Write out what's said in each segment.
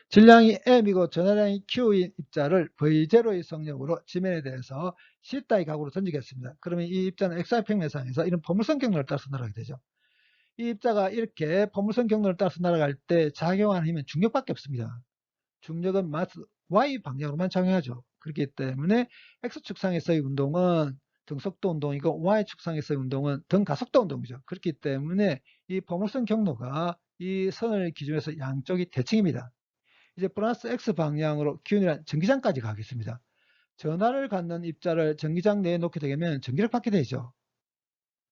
질량이 m이고 전하량이 q인 입자를 v0의 속력으로 지면에 대해서 C따위 각으로 던지겠습니다. 그러면 이 입자는 xy 평면상에서 이런 포물선 경로를 따라서 날아가게 되죠. 이 입자가 이렇게 포물선 경로를 따라서 날아갈 때 작용하는 힘은 중력밖에 없습니다. 중력은 마스 y 방향으로만 작용하죠. 그렇기 때문에 x축상에서의 운동은 등속도 운동이고 y축상에서의 운동은 등가속도 운동이죠. 그렇기 때문에 이 포물선 경로가 이 선을 기준해서 양쪽이 대칭입니다. 이제 플러스 x 방향으로 기운이란 전기장까지 가겠습니다. 전하를 갖는 입자를 전기장 내에 놓게 되면 전기를 받게 되죠.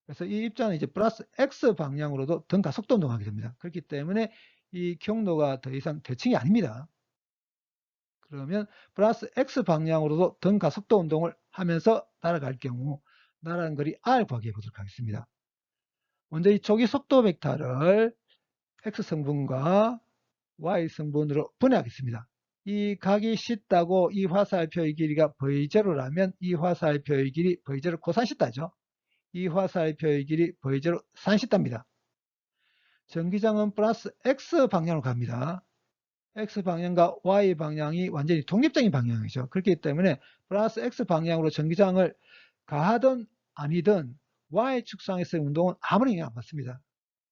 그래서 이 입자는 이제 플러스 x 방향으로도 등가속도 운동하게 됩니다. 그렇기 때문에 이 경로가 더 이상 대칭이 아닙니다. 그러면 플러스 x 방향으로도 등가속도 운동을 하면서 날아갈 경우 날아가는 거리 r 구하기 해보도록 하겠습니다. 먼저 이 초기 속도 벡터를 x 성분과 y 성분으로 분해하겠습니다. 이 각이 C따고 이 화살표의 길이가 V0라면 이 화살표의 길이 V0 코산 C따죠. 이 화살표의 길이 V0 산 C따입니다. 전기장은 플러스 X 방향으로 갑니다. X 방향과 Y 방향이 완전히 독립적인 방향이죠. 그렇기 때문에 플러스 X 방향으로 전기장을 가하든 아니든 Y 축상에서의 운동은 아무런 영향 안 받습니다.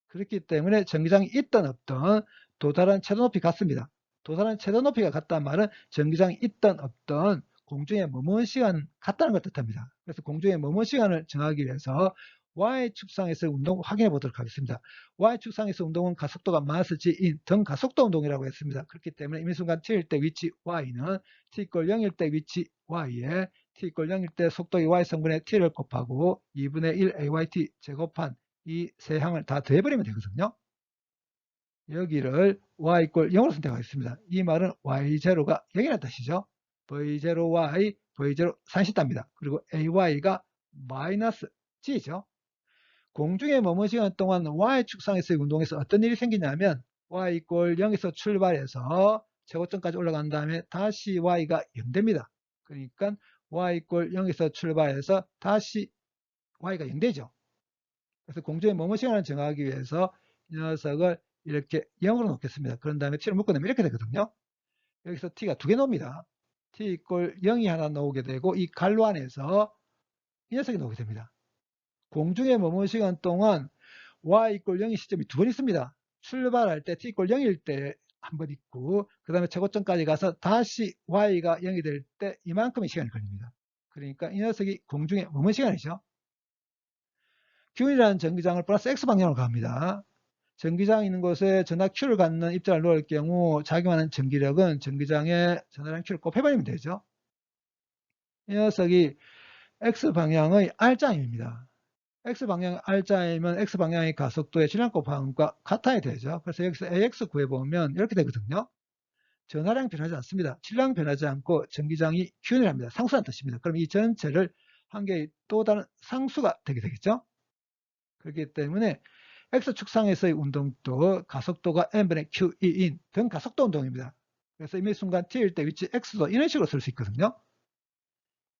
그렇기 때문에 전기장이 있든 없든 도달한 최대 높이 같습니다. 도달한 최대 높이가 같다는 말은 전기장이 있든 없든 공중에 머무는 시간 같다는 걸 뜻합니다. 그래서 공중에 머무는 시간을 정하기 위해서 Y축상에서 운동을 확인해 보도록 하겠습니다. Y축상에서 운동은 가속도가 마스 G인 등가속도 운동이라고 했습니다. 그렇기 때문에 임의순간 T일 때 위치 Y는 T = 0일 때 위치 Y에 T = 0일 때 속도의 Y 성분의 T를 곱하고 2분의 1 AYT 제곱한 이 세 항을 다 더해버리면 되거든요. 여기를 y = 0으로 선택하겠습니다. 이 말은 y0가 0이라는 뜻이죠. v0y, v0 산시답니다. 그리고 ay가 마이너스 g죠. 공중에 머문 시간 동안 y축상에서의 운동에서 어떤 일이 생기냐면 y = 0에서 출발해서 최고점까지 올라간 다음에 다시 y가 0됩니다. 그러니까 y = 0에서 출발해서 다시 y가 0되죠. 그래서 공중에 머문 시간을 정하기 위해서 이 녀석을 이렇게 0으로 놓겠습니다. 그런 다음에 t를 묶어내면 이렇게 되거든요. 여기서 t가 두 개 나옵니다. t = 0이 하나 나오게 되고 이 갈로 안에서 이 녀석이 나오게 됩니다. 공중에 머문 시간 동안 y = 0의 시점이 두 번 있습니다. 출발할 때 t = 0일 때 한 번 있고 그 다음에 최고점까지 가서 다시 y가 0이 될 때 이만큼의 시간이 걸립니다. 그러니까 이 녀석이 공중에 머문 시간이죠. Q이라는 전기장을 플러스 X 방향으로 갑니다. 전기장이 있는 곳에 전하 Q를 갖는 입자를 놓을 경우 작용하는 전기력은 전기장에 전하량 Q를 곱해버리면 되죠. 이 녀석이 X방향의 R자임입니다. X방향의 R자임은 X방향의 가속도의 질량 곱함과 같아야 되죠. 그래서 여기서 AX 구해보면 이렇게 되거든요. 전하량 변하지 않습니다. 질량 변하지 않고 전기장이 균일합니다. 상수란 뜻입니다. 그럼 이 전체를 한 개의 또 다른 상수가 되게 되겠죠. 그렇기 때문에 X축상에서의 운동도 가속도가 m분의 qe인 등가속도 운동입니다. 그래서 이 순간 t일 때 위치 x도 이런 식으로 쓸 수 있거든요.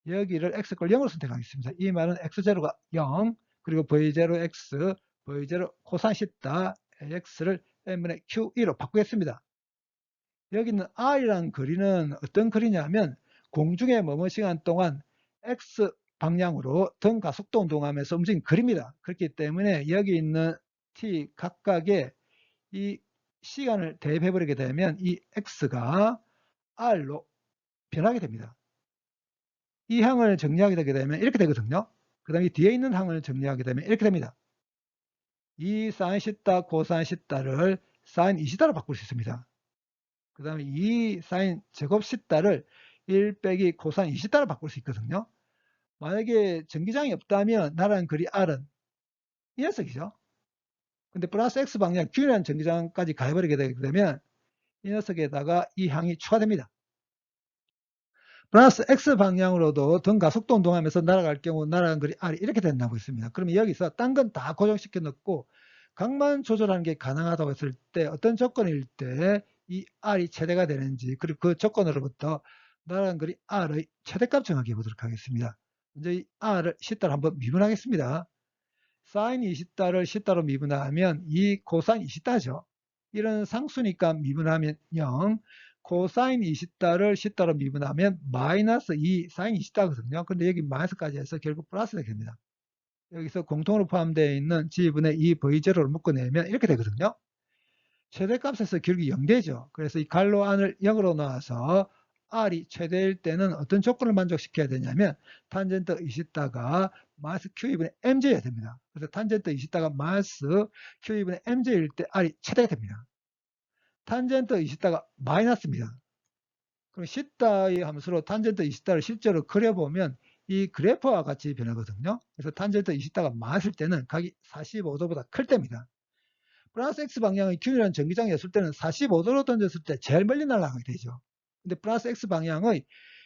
여기를 x = 0으로 선택하겠습니다. 이 말은 x0가 0 그리고 v0x v0 코사인 시타 ax를 m분의 qe로 바꾸겠습니다. 여기 있는 r이라는 거리는 어떤 거리냐면 공중에 머문 시간 동안 x 방향으로 등가속도 운동하면서 움직인 거리입니다. 그렇기 때문에 여기 있는 t 각각의 이 시간을 대입해 버리게 되면 이 x가 r로 변하게 됩니다. 이 항을 정리하게 되게 되면 이렇게 되거든요. 그 다음에 뒤에 있는 항을 정리하게 되면 이렇게 됩니다. 이 사인 시타 코사인 시타를 사인 2시타로 바꿀 수 있습니다. 그 다음에 이 사인 제곱 시타를 1 빼기 코사인 2시타로 바꿀 수 있거든요. 만약에 전기장이 없다면 나라는 거리 R은 이 녀석이죠. 근데 플러스 X 방향 Q라는 전기장까지 가해버리게 되게 되면 이 녀석에다가 이 항이 추가됩니다. 플러스 X 방향으로도 등가속도 운동하면서 날아갈 경우 날아가는 거리 R이 이렇게 된다고 했습니다. 그러면 여기서 딴 건 다 고정시켜 놓고 각만 조절하는 게 가능하다고 했을 때 어떤 조건일 때 이 R이 최대가 되는지 그리고 그 조건으로부터 날아가는 거리 R의 최대값 정하게 해보도록 하겠습니다. 먼저 이 R을 C따로 한번 미분하겠습니다. 사인 20달을 10달로 미분하면 이 코사인 20달죠. 이런 상수니까 미분하면 0, 코사인 20다를 C다로 미분하면 마이너스 2 사인 20다거든요. 근데 여기 마이너스까지 해서 결국 플러스 되게 됩니다. 여기서 공통으로 포함되어 있는 G분의 2 V0를 묶어내면 이렇게 되거든요. 최대값에서 결국이 0되죠. 그래서 이 갈로 안을 0으로 놔서 R이 최대일 때는 어떤 조건을 만족시켜야 되냐면 탄젠트 20다가 마이너스 Q2분의 MJ여야 됩니다. 그래서 탄젠트 20다가 마이너스 Q2분의 MJ일 때 R이 최대가 됩니다. 탄젠트 20다가 마이너스입니다. 그럼 C다의 함수로 탄젠트 20다를 실제로 그려보면 이 그래프와 같이 변하거든요. 그래서 탄젠트 20다가 마이너스일 때는 각이 45도보다 클 때입니다. 플러스 X 방향의 균일한 전기장이었을 때는 45도로 던졌을 때 제일 멀리 날아가게 되죠. 근데 플러스 X 방향의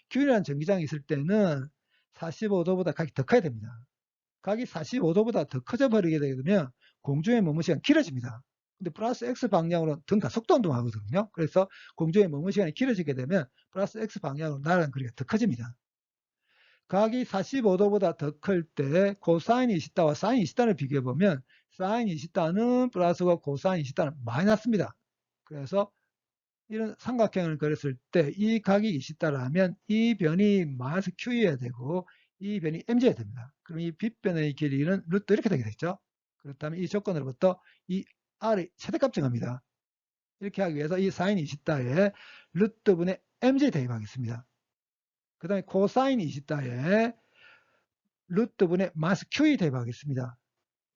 균일한 전기장이 있을 때는 45도보다 각이 더 커야 됩니다. 각이 45도보다 더 커져 버리게 되면 공중의 머무 시간이 길어집니다. 근데 플러스 X 방향으로 등가 속도 운동하거든요. 그래서 공중의 머무 시간이 길어지게 되면 플러스 X 방향으로 날아가는 거리가 더 커집니다. 각이 45도보다 더 클 때 코사인 20다와 사인 20다를 비교해 보면 사인 20다는 플러스고 코사인 20다는 마이너스입니다. 그래서 이런 삼각형을 그렸을 때 이 각이 20다라면 이 변이 마이너스 Q여야 되고 이 변이 MJ여야 됩니다. 그럼 이 빗변의 길이는 루트 이렇게 되게 되죠. 그렇다면 이 조건으로부터 이 R의 최대값 정합니다. 이렇게 하기 위해서 이 사인 20다에 루트분의 MJ 대입하겠습니다. 그 다음에 코사인 20다에 루트분의 마이너스 Q에 대입하겠습니다.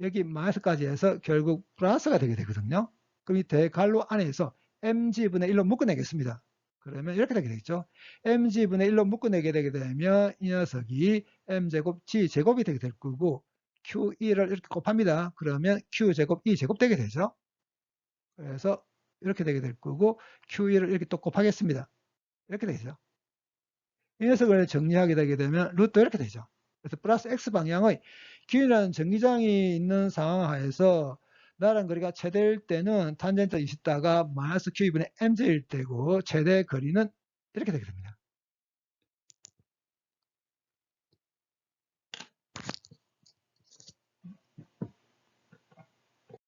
여기 마이너스까지 해서 결국 플러스가 되게 되거든요. 그럼 이 대괄호 안에서 mg분의 1로 묶어내겠습니다. 그러면 이렇게 되게 되겠죠. mg분의 1로 묶어내게 되게 되면 이 녀석이 m제곱 g제곱이 되게 될 거고 q2를 이렇게 곱합니다. 그러면 q제곱 2제곱 되게 되죠. 그래서 이렇게 되게 될 거고 q2를 이렇게 또 곱하겠습니다. 이렇게 되죠. 이 녀석을 정리하게 되게 되면 루트 이렇게 되죠. 그래서 플러스 x 방향의 균일한 전기장이 있는 상황 하에서 나란 거리가 최대일 때는 탄젠트 20다가 마이너스 q2분의 mj일 때고 최대 거리는 이렇게 되게 됩니다.